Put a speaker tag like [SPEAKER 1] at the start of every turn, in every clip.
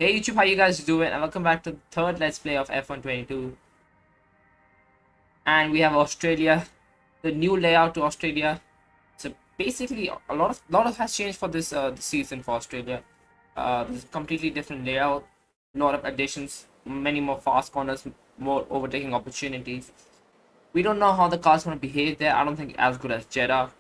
[SPEAKER 1] Hey YouTube, how you guys doing? And welcome back to the third Let's Play of F122. And we have Australia, the new layout to Australia. So basically, a lot of has changed for this season for Australia. There's a completely different layout, a lot of additions, many more fast corners, more overtaking opportunities. We don't know how the car's gonna behave there. I don't think as good as Jeddah.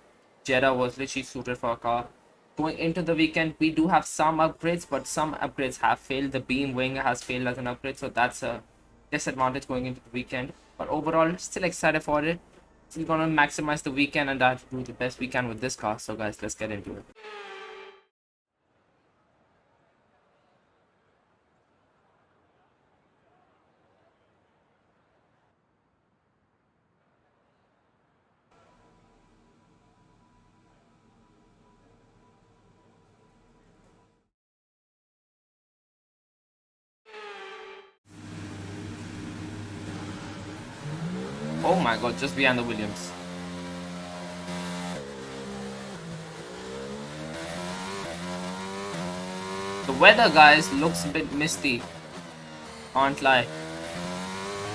[SPEAKER 1] Jeddah was literally suited for a car. Going into the weekend, we do have some upgrades, but some upgrades have failed. The beam wing has failed as an upgrade, so that's a disadvantage going into the weekend. But overall, still excited for it. Still gonna maximize the weekend and do the best we can with this car. So guys, let's get into it. Oh my god, just behind the Williams. The weather, guys, looks a bit misty. Can't lie.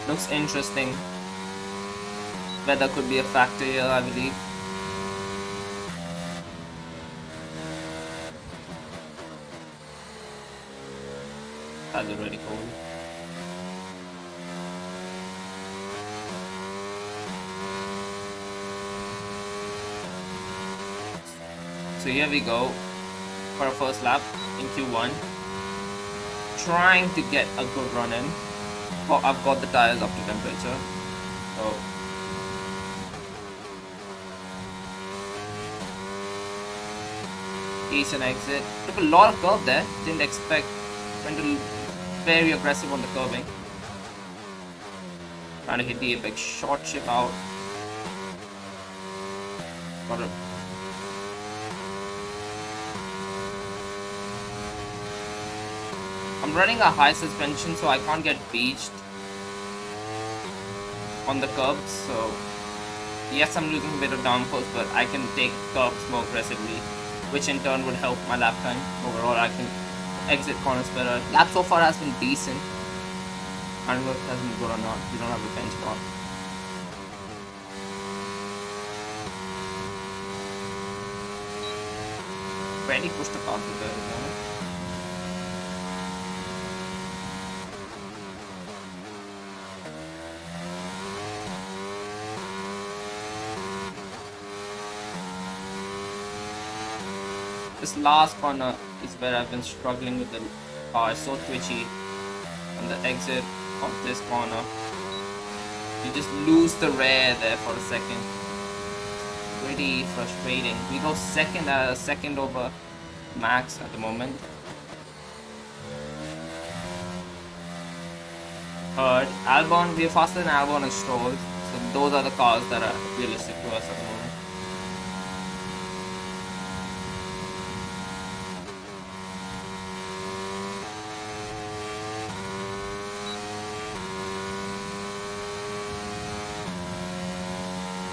[SPEAKER 1] Looks interesting. Weather could be a factor here, I believe. That's already cold. So here we go for our first lap in Q1. Trying to get a good run in. Oh, I've got the tires up to temperature. So decent exit. Took a lot of curve there. Didn't expect. Went very aggressive on the curving. Trying to hit the apex. Short chip out. Got it. I'm running a high suspension, so I can't get beached on the curbs. So yes, I'm losing a bit of downforce, but I can take curbs more aggressively, which in turn would help my lap time. Overall, I can exit corners better. Lap so far has been decent. I don't know if it has been good or not. We don't have a benchmark. Really pushed the car through there, you know? This last corner is where I've been struggling with the car. It's so twitchy on the exit of this corner. You just lose the rear there for a second. Pretty frustrating. We go second over Max at the moment. Third, Albon, we're faster than Albon and Stroll. So those are the cars that are realistic to us at the moment.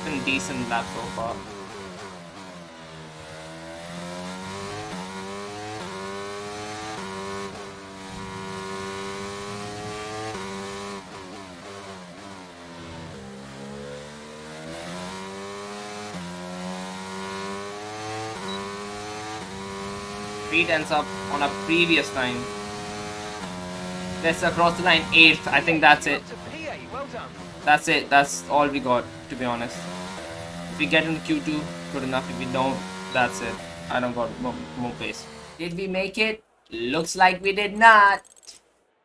[SPEAKER 1] Been decent lap so far. Three tenths up on a previous time. Let's across the line 8th. I think that's it. That's it. That's all we got, to be honest. If we get into Q2, good enough. If we don't, that's it. I don't got more pace. Did we make it? Looks like we did not.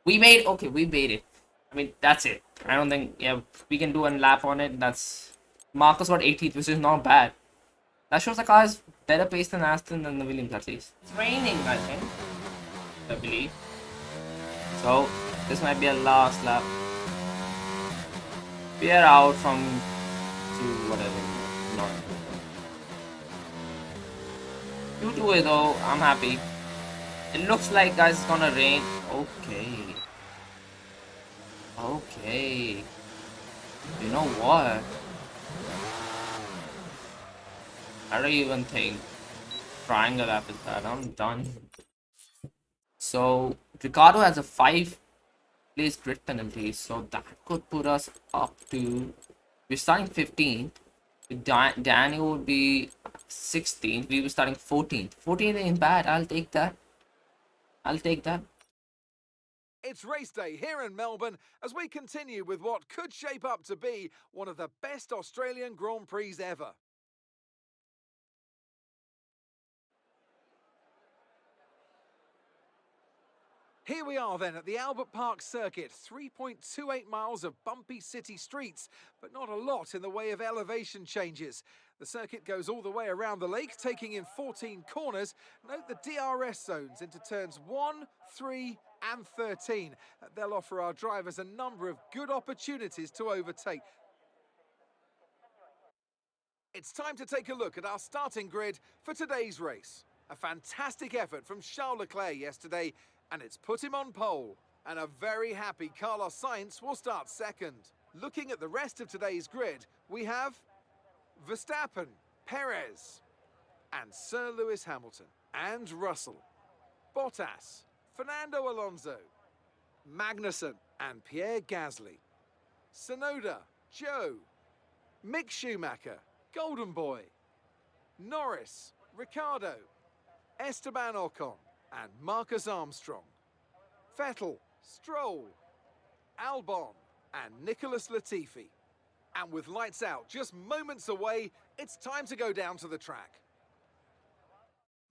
[SPEAKER 1] We made it. I mean, that's it. I don't think, yeah, we can do a lap on it. That's Marcus got 18th, which is not bad. That shows the car is better pace than Aston than the Williams, at least. It's raining, I think. I believe. So this might be a last lap. We are out from to whatever. Not Q2 though, I'm happy. It looks like, guys, it's gonna rain. Okay. You know what? I don't even think triangle lap is bad. I'm done. So Ricardo has a 5-place grid penalty, so that could put us up to, we're starting 15th. Daniel would be 16th. We were starting 14th. 14th ain't bad. I'll take that. I'll take that.
[SPEAKER 2] It's race day here in Melbourne as we continue with what could shape up to be one of the best Australian Grand Prix ever. Here we are then at the Albert Park circuit, 3.28 miles of bumpy city streets, but not a lot in the way of elevation changes. The circuit goes all the way around the lake, taking in 14 corners. Note the DRS zones into turns 1, 3 and 13. They'll offer our drivers a number of good opportunities to overtake. It's time to take a look at our starting grid for today's race. A fantastic effort from Charles Leclerc yesterday, and it's put him on pole. And a very happy Carlos Sainz will start second. Looking at the rest of today's grid, we have Verstappen, Perez, and Sir Lewis Hamilton, and Russell, Bottas, Fernando Alonso, Magnussen, and Pierre Gasly, Tsunoda, Joe, Mick Schumacher, Golden Boy, Norris, Ricciardo, Esteban Ocon, and Marcus Armstrong, Vettel, Stroll, Albon, and Nicholas Latifi. And with lights out just moments away, it's time to go down to the track.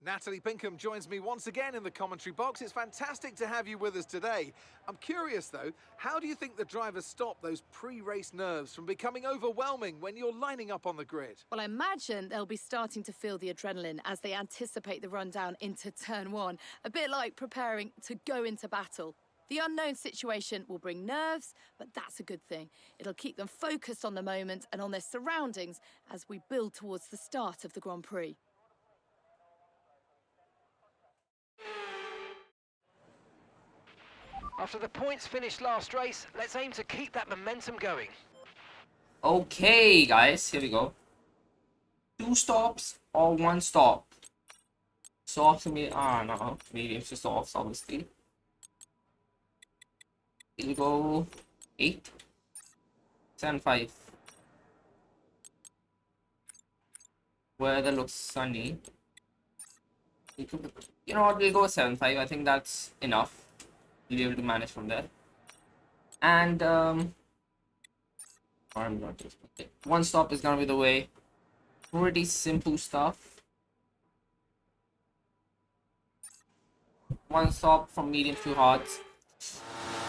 [SPEAKER 2] Natalie Pinkham joins me once again in the commentary box. It's fantastic to have you with us today. I'm curious though, how do you think the drivers stop those pre-race nerves from becoming overwhelming when you're lining up on the grid?
[SPEAKER 3] Well, I imagine they'll be starting to feel the adrenaline as they anticipate the rundown into turn 1, a bit like preparing to go into battle. The unknown situation will bring nerves, but that's a good thing. It'll keep them focused on the moment and on their surroundings as we build towards the start of the Grand Prix.
[SPEAKER 4] After the points finished last race, let's aim to keep that momentum going.
[SPEAKER 1] Okay, guys, here we go. 2 stops or 1 stop? Softs to me. No, mediums to softs, obviously. We'll go 8, 7, 5. Weather looks sunny. You know what? We'll go 7, 5. I think that's enough. We'll be able to manage from there. And I'm not just okay. 1 stop is gonna be the way. Pretty simple stuff. 1 stop from mediums to hards.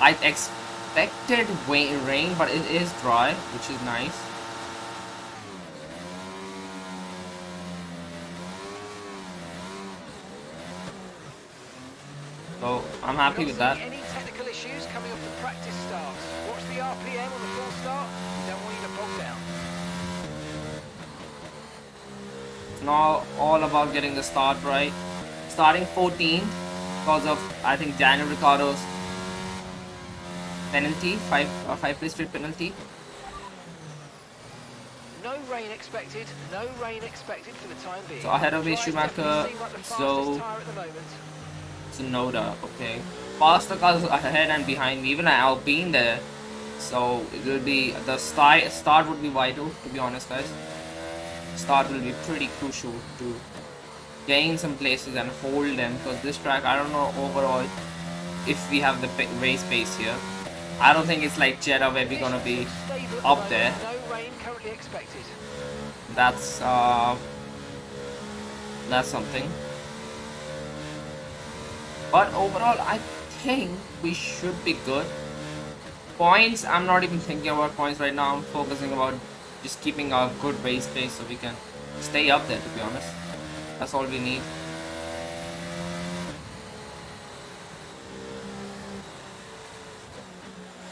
[SPEAKER 1] I expected rain, but it is dry, which is nice. So I'm happy with that.
[SPEAKER 4] Any technical issues coming off the practice start? Watch the RPM on the full start. We don't want you to bog down.
[SPEAKER 1] It's now all about getting the start right. Starting 14th because of, I think, Daniel Ricciardo's penalty, 5-place grid penalty.
[SPEAKER 4] No rain expected. No rain expected for the time being.
[SPEAKER 1] So ahead of me, Schumacher, so Tsunoda, okay. Faster cars ahead and behind me, even Alpine there. So it will be, the start would be vital, to be honest, guys. Start will be pretty crucial to gain some places and hold them, because this track, I don't know overall if we have the race pace here. I don't think it's like Jeddah where we're gonna be up there.
[SPEAKER 4] No rain currently expected.
[SPEAKER 1] That's something. But overall, I think we should be good. Points, I'm not even thinking about points right now. I'm focusing about just keeping a good race pace so we can stay up there, to be honest. That's all we need.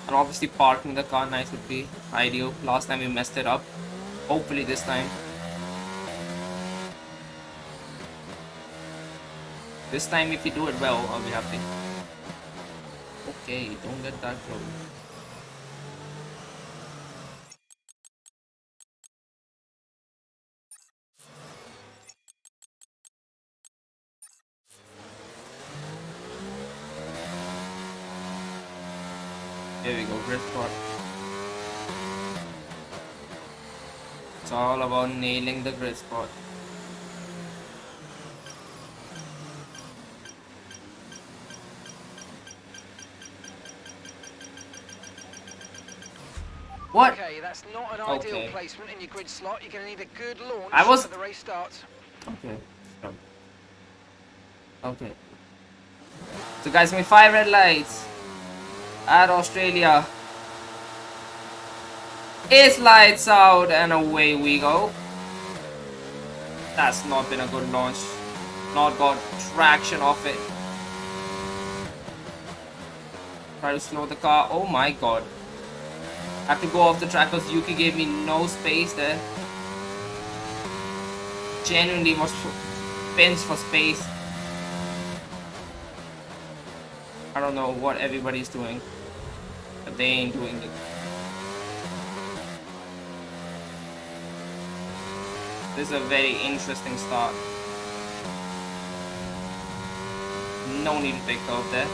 [SPEAKER 1] And obviously parking the car nice would be ideal. Last time we messed it up. Hopefully this time. This time if we do it well, I'll be happy. Okay, don't get that close. Here we go, grid spot. It's all about nailing the grid spot. What?
[SPEAKER 4] Okay, that's not an ideal placement in your grid slot. You're going to need a good launch before the race starts.
[SPEAKER 1] Okay. Okay. So guys, my 5 red lights at Australia. It's lights out and away we go. That's not been a good launch. Not got traction off it. Try to slow the car. Oh my god. I have to go off the track because Yuki gave me no space there. Genuinely was pinched for space. I don't know what everybody's doing, but they ain't doing it. This is a very interesting start. No need to take out there.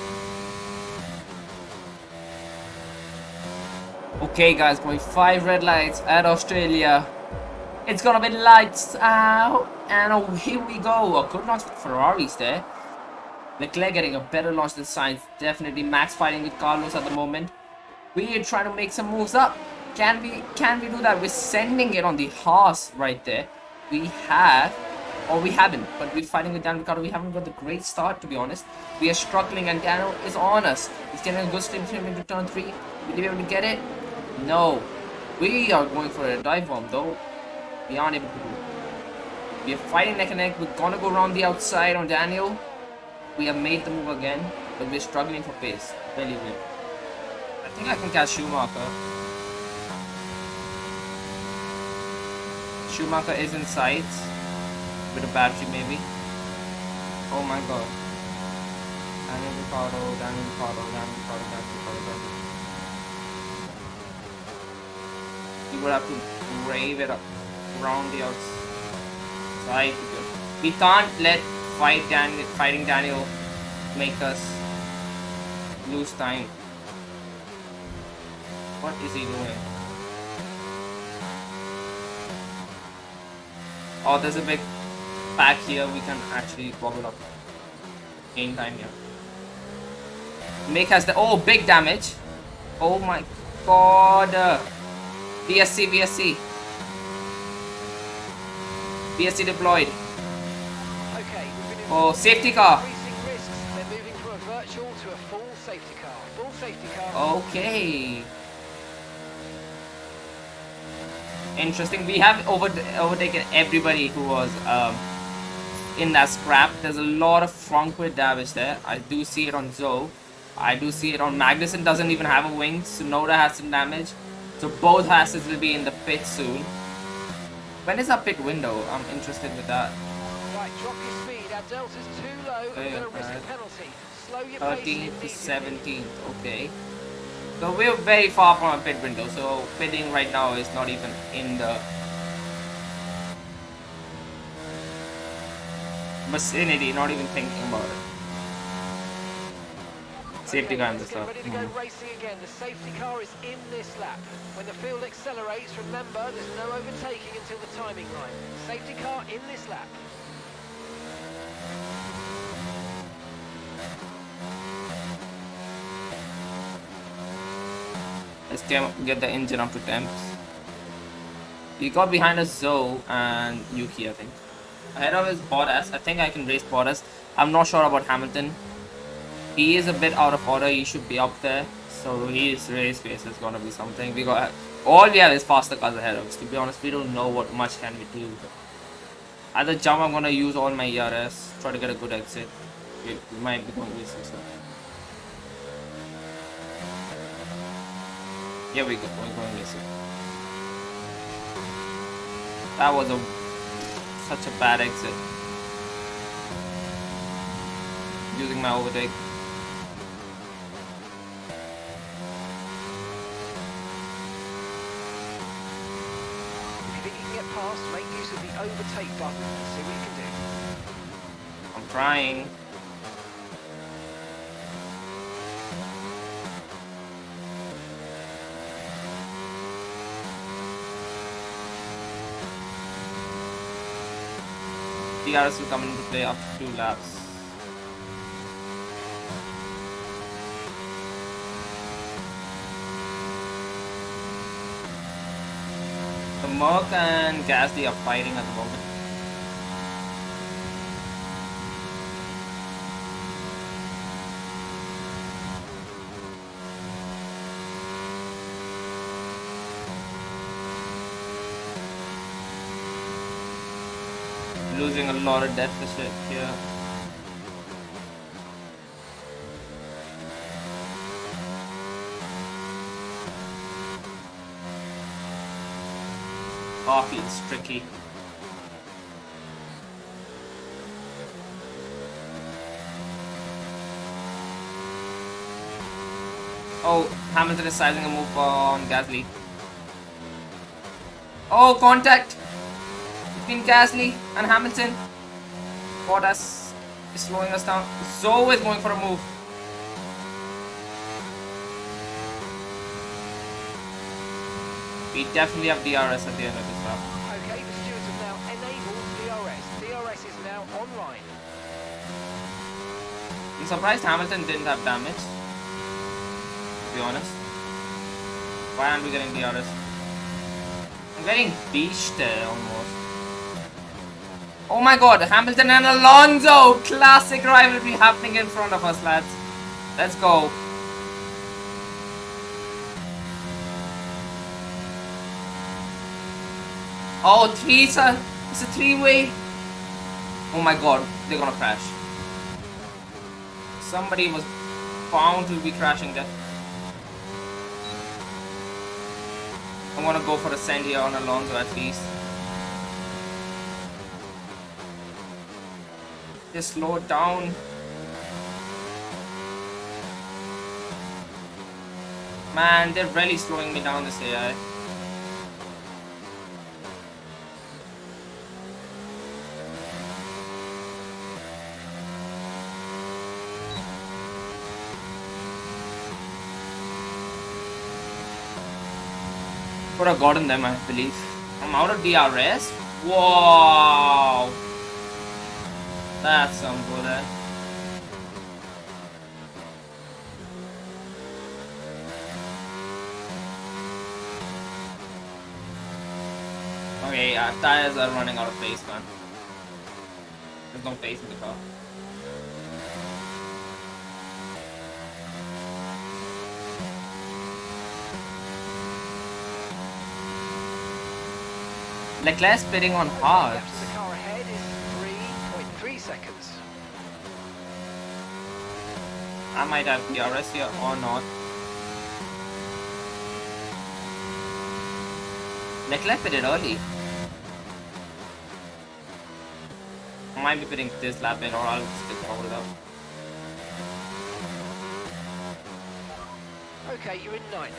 [SPEAKER 1] Okay guys, going 5 red lights at Australia. It's gonna be lights out and away we go. A good launch for Ferraris there. Leclerc getting a better launch than Sainz. Definitely Max fighting with Carlos at the moment. We're trying to make some moves up. Can we do that? We're sending it on the Haas right there. We have, or we haven't, but we're fighting with Dan Ricciardo. We haven't got the great start, to be honest. We are struggling and Daniel is on us. He's getting a good stream into turn 3. Will he be able to get it? No. We are going for a dive bomb though. We aren't able to do it. We are fighting neck and neck. We're gonna go around the outside on Daniel. We have made the move again, but we're struggling for pace. Really weird. I think I can catch Schumacher. Schumacher is in sight. With a battery maybe. Oh my god. Daniel Ricciardo. We would have to brave it up around the outside. We can't let fighting Daniel make us lose time. What is he doing? Oh, there's a big pack here. We can actually wobble up. Gain time here. Mick has the big damage. Oh my god. VSC deployed.
[SPEAKER 4] Okay,
[SPEAKER 1] oh, safety car.
[SPEAKER 4] Risks. They're moving from a virtual to a full safety car. Full safety car.
[SPEAKER 1] Okay. Interesting. We have overtaken everybody who was in that scrap. There's a lot of front wheel damage there. I do see it on Zoe. I do see it on Magnussen. Doesn't even have a wing. Sonoda has some damage. So both Hasses will be in the pit soon. When is our pit window? I'm interested with that.
[SPEAKER 4] Right, drop your speed. Our delta's too low. We're going to risk a penalty. Slow your
[SPEAKER 1] 13th to 17th. Okay. So we're very far from our pit window. So pitting right now is not even in the vicinity. Not even thinking about it. Safety car in this lap.
[SPEAKER 4] Ready to go racing again. The safety car is in this lap. When the field accelerates, remember there's no overtaking until the timing line. Safety car in this lap.
[SPEAKER 1] Let's get the engine up to temps. He got behind us Zoe and Yuki, I think. Ahead of his Bottas. I think I can race Bottas. I'm not sure about Hamilton. He is a bit out of order. He should be up there. So his race pace is gonna be something. All we have is faster cars ahead of us. To be honest, we don't know what much can we do. At the jump, I'm gonna use all my ERS. Try to get a good exit. We might be going racing stuff. Here we go. We're going racing. That was such a bad exit. Using my overtake.
[SPEAKER 4] Past, make use of the overtake button and see what you can do.
[SPEAKER 1] I'm trying. DRS will come into play after 2 laps. The Merc and Gasly are fighting at the moment. Losing a lot of deficit here. Oh, feels tricky. Oh, Hamilton is sizing a move on Gasly. Oh, contact between Gasly and Hamilton. Bottas is slowing us down. Zoe is going for a move. We definitely have DRS at the end of this lap.
[SPEAKER 4] Okay, the stewards have now enabled DRS. DRS is now online.
[SPEAKER 1] I'm surprised Hamilton didn't have damage, to be honest. Why aren't we getting DRS? I'm getting beached almost. Oh my god, Hamilton and Alonso! Classic rivalry happening in front of us, lads. Let's go. Oh, it's a 3-way. Oh my god, they're gonna crash. Somebody was bound to be crashing there. I'm gonna go for a send here on Alonso at least. Just slow it down. Man, they're really slowing me down, this AI. Could have gotten them, I believe. I'm out of DRS. Whoa! That's some bullet. Okay, tires are running out of pace, man. There's no pace in the car. Leclerc spitting on hard.
[SPEAKER 4] The car ahead is 3.3 seconds.
[SPEAKER 1] I might have DRS here or not. Leclerc pitted early. I might be pitting this lap in, or I'll stick forward out.
[SPEAKER 4] Okay, you're in ninth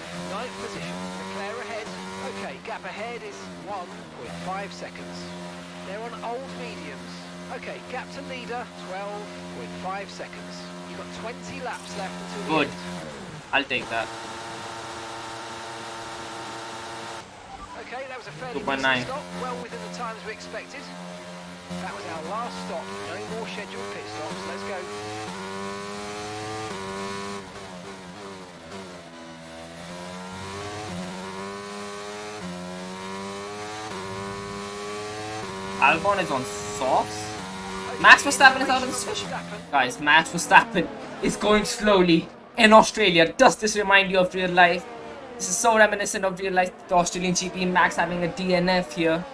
[SPEAKER 4] position. Leclerc ahead. Okay, gap ahead is 1.5 seconds. They're on old mediums. Okay, gap to leader, 12.5 seconds. You've got 20 laps left until the
[SPEAKER 1] Good.
[SPEAKER 4] end.
[SPEAKER 1] I'll take that.
[SPEAKER 4] Okay, that was a fairly
[SPEAKER 1] 2.9.
[SPEAKER 4] decent stop, well within the times we expected. That was our last stop. No more scheduled pit stops. Let's go.
[SPEAKER 1] Albon is on softs. Max Verstappen is out of the session. Guys, Max Verstappen is going slowly in Australia. Does this remind you of real life? This is so reminiscent of real life. The Australian GP, Max having a DNF here.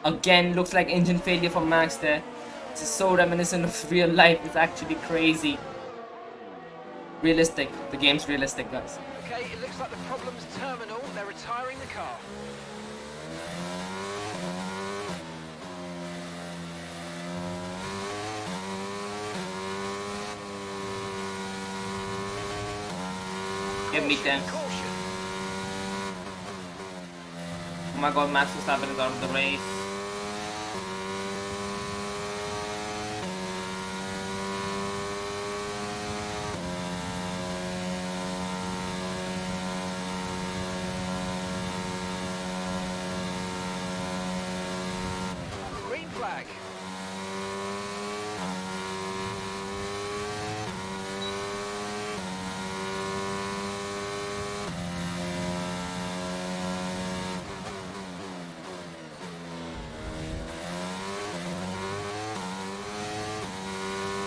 [SPEAKER 1] Again, looks like engine failure for Max there. This is so reminiscent of real life. It's actually crazy. Realistic. The game's realistic, guys.
[SPEAKER 4] Okay, it looks like the problem's terminal. They're retiring the car.
[SPEAKER 1] Give me 10.
[SPEAKER 4] Caution.
[SPEAKER 1] Oh my god, Max Verstappen is out of the race.
[SPEAKER 4] Green flag.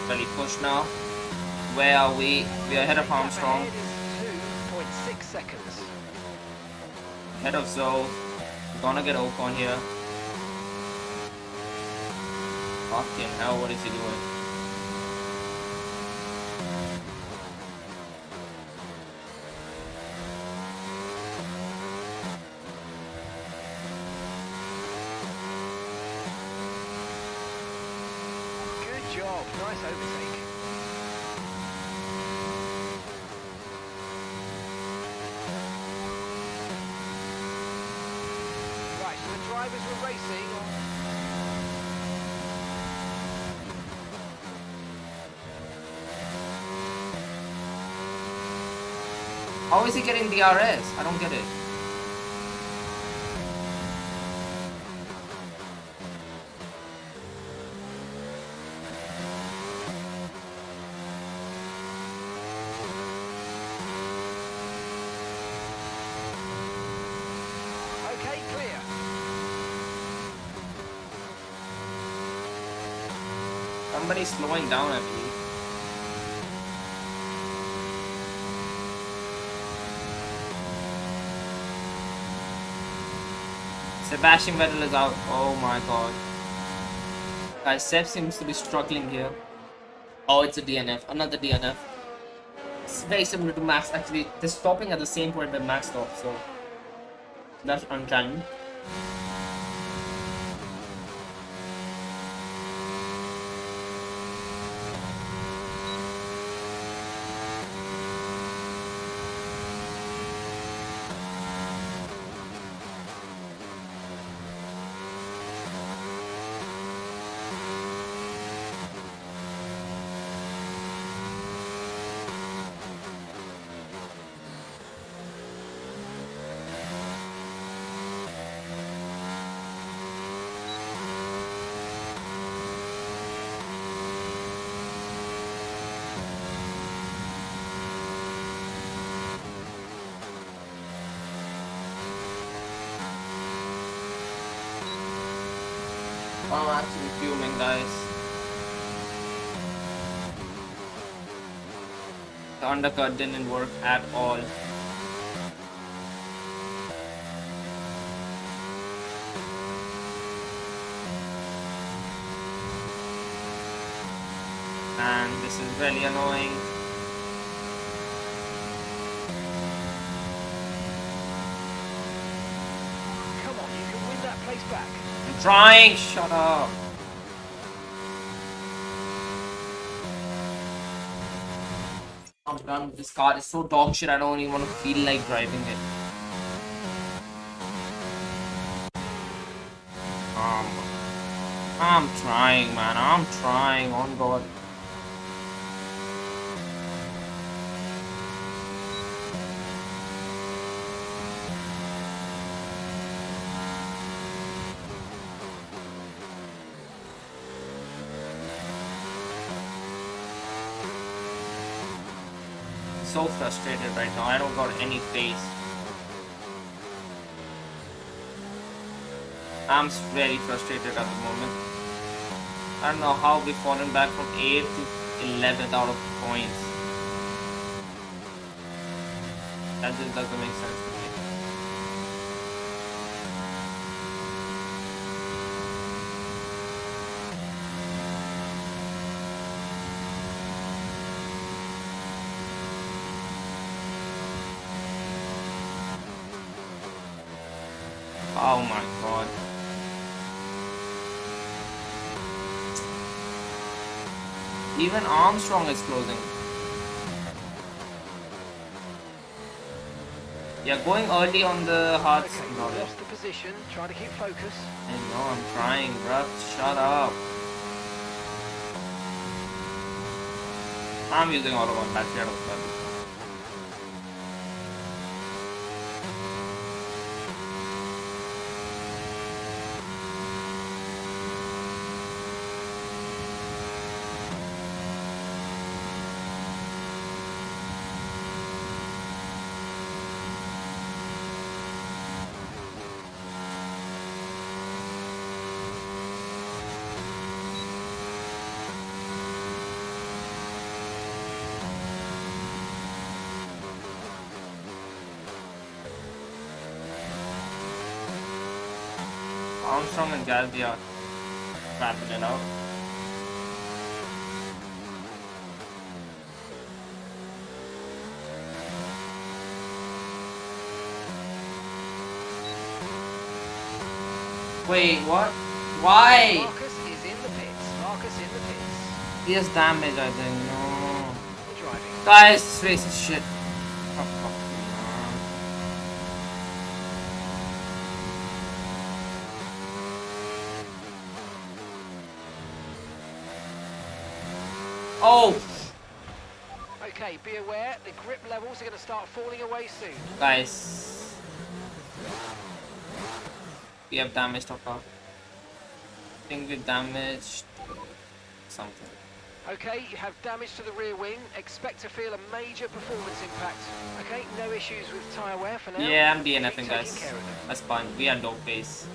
[SPEAKER 1] Really push now. Where are we? We are ahead of
[SPEAKER 4] Gap
[SPEAKER 1] Armstrong.
[SPEAKER 4] ahead is 2.6 seconds.
[SPEAKER 1] Ahead of Zoe. We're gonna get Ocon here. Fucking hell, what is he doing?
[SPEAKER 4] Good job, nice overtake. Right, so the drivers were racing on...
[SPEAKER 1] How is he getting DRS? I don't get it.
[SPEAKER 4] Okay, clear.
[SPEAKER 1] Somebody's slowing down, I believe. Sebastian Vettel is out. Oh my god. Guys, Seb seems to be struggling here. Oh, it's a DNF. Another DNF. It's very similar to Max. Actually, they're stopping at the same point where Max stopped, so that's uncanny. I'm actually fuming, guys. The undercut didn't work at all. And this is really annoying.
[SPEAKER 4] Come on, you can win that place back.
[SPEAKER 1] I'm trying, shut up. I'm done with this car. It's so dog shit, I don't even want to feel like driving it. I'm trying, man. I'm trying, on God. So frustrated right now. I don't got any pace. I'm very frustrated at the moment. I don't know how we've fallen back from 8th to 11th out of points. That just doesn't make sense to me. Oh my god. Even Armstrong is closing. Yeah, going early on the hards.
[SPEAKER 4] Okay,
[SPEAKER 1] Not
[SPEAKER 4] we've
[SPEAKER 1] it.
[SPEAKER 4] lost the position. Try to keep focus.
[SPEAKER 1] I know, I'm trying, bruh. Shut up. I'm using auto one battery out of that. Armstrong and Gasly are wrapping it out. Wait, what? Why?
[SPEAKER 4] Marcus is in the pits. Marcus in the pits.
[SPEAKER 1] He has damage, I think. No.
[SPEAKER 4] Good driving.
[SPEAKER 1] Guys, this race is shit. Oh, fuck me, man. Oh!
[SPEAKER 4] Okay, be aware, the grip levels are going to start falling away soon.
[SPEAKER 1] Guys. We have damaged our car. I think we damaged something.
[SPEAKER 4] Okay, you have damage to the rear wing. Expect to feel a major performance impact. Okay, no issues with tyre wear for now.
[SPEAKER 1] Yeah, I'm
[SPEAKER 4] Keep
[SPEAKER 1] DNFing,
[SPEAKER 4] taking
[SPEAKER 1] guys.
[SPEAKER 4] care of them.
[SPEAKER 1] That's fine. We are low pace.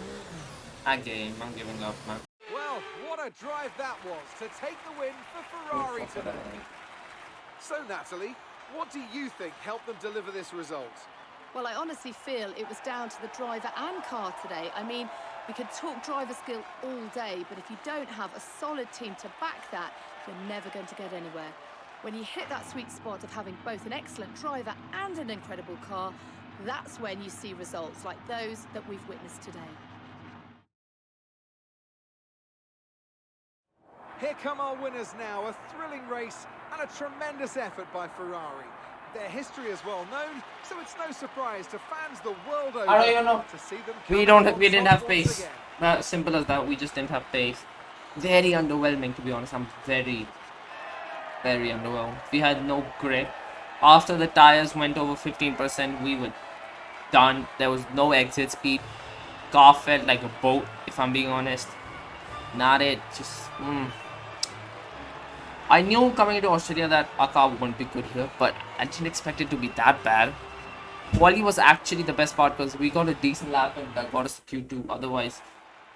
[SPEAKER 1] Again, I'm giving up, man.
[SPEAKER 2] Well, what a drive that was to take the win for Ferrari today. So, Natalie, what do you think helped them deliver this result?
[SPEAKER 3] Well, I honestly feel it was down to the driver and car today. I mean, we could talk driver skill all day, but if you don't have a solid team to back that, you're never going to get anywhere. When you hit that sweet spot of having both an excellent driver and an incredible car, that's when you see results like those that we've witnessed today.
[SPEAKER 2] Here come our winners now, a thrilling race and a tremendous effort by Ferrari. Their history is well known, so it's no surprise to fans the world over
[SPEAKER 1] I don't even know.
[SPEAKER 2] to see them
[SPEAKER 1] We didn't have pace. Simple as that. We just didn't have pace. Very underwhelming, to be honest. I'm very underwhelmed. We had no grip. After the tires went over 15%, we were done. There was no exit speed. Car felt like a boat, if I'm being honest. Not it. Just. I knew coming into Australia that our car wouldn't be good here, but I didn't expect it to be that bad. Quali was actually the best part because we got a decent lap and that got us Q2. Otherwise,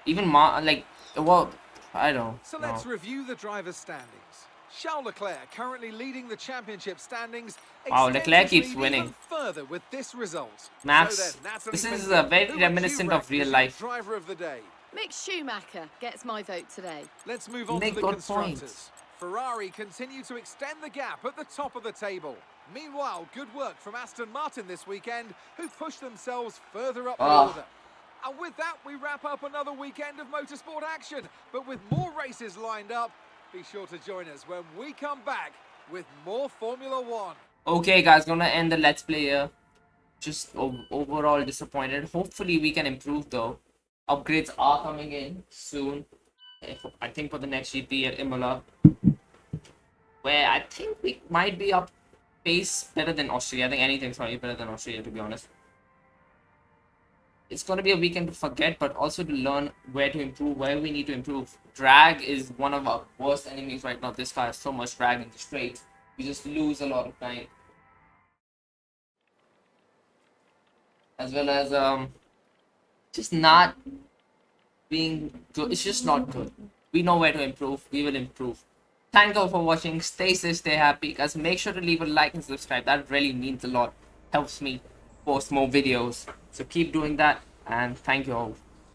[SPEAKER 1] even well, I don't
[SPEAKER 2] So
[SPEAKER 1] know.
[SPEAKER 2] let's review the drivers' standings. Charles Leclerc currently leading the championship standings.
[SPEAKER 1] Wow,
[SPEAKER 2] extends
[SPEAKER 1] Leclerc
[SPEAKER 2] his
[SPEAKER 1] keeps
[SPEAKER 2] lead
[SPEAKER 1] winning.
[SPEAKER 2] even further with this result.
[SPEAKER 1] Max,
[SPEAKER 2] So then, Natalie
[SPEAKER 1] this is
[SPEAKER 2] Fenton,
[SPEAKER 1] very
[SPEAKER 2] who would
[SPEAKER 1] reminiscent
[SPEAKER 2] you
[SPEAKER 1] of
[SPEAKER 2] rank
[SPEAKER 1] real
[SPEAKER 2] as your
[SPEAKER 1] life.
[SPEAKER 2] driver of the day.
[SPEAKER 3] Mick Schumacher gets my vote today.
[SPEAKER 2] Let's move on
[SPEAKER 1] Nick
[SPEAKER 2] to the
[SPEAKER 1] got
[SPEAKER 2] constructors.
[SPEAKER 1] points.
[SPEAKER 2] Ferrari continue to extend the gap at the top of the table. Meanwhile, good work from Aston Martin this weekend, who pushed themselves further up the order. And with that, we wrap up another weekend of motorsport action. But with more races lined up, be sure to join us when we come back with more Formula One.
[SPEAKER 1] Okay, guys, gonna end the let's play here. Just overall disappointed. Hopefully, we can improve though. Upgrades are coming in soon. I think for the next GP at Imola, where I think we might be up pace better than Austria. I think anything's probably better than Austria, to be honest. It's going to be a weekend to forget, but also to learn where to improve, where we need to improve. Drag is one of our worst enemies right now. This car has so much drag in the straight. We just lose a lot of time. As well as just not being good. It's just not good. We know where to improve. We will improve. Thank you all for watching. Stay safe, stay happy. Guys, make sure to leave a like and subscribe. That really means a lot. Helps me post more videos. So keep doing that. And thank you all.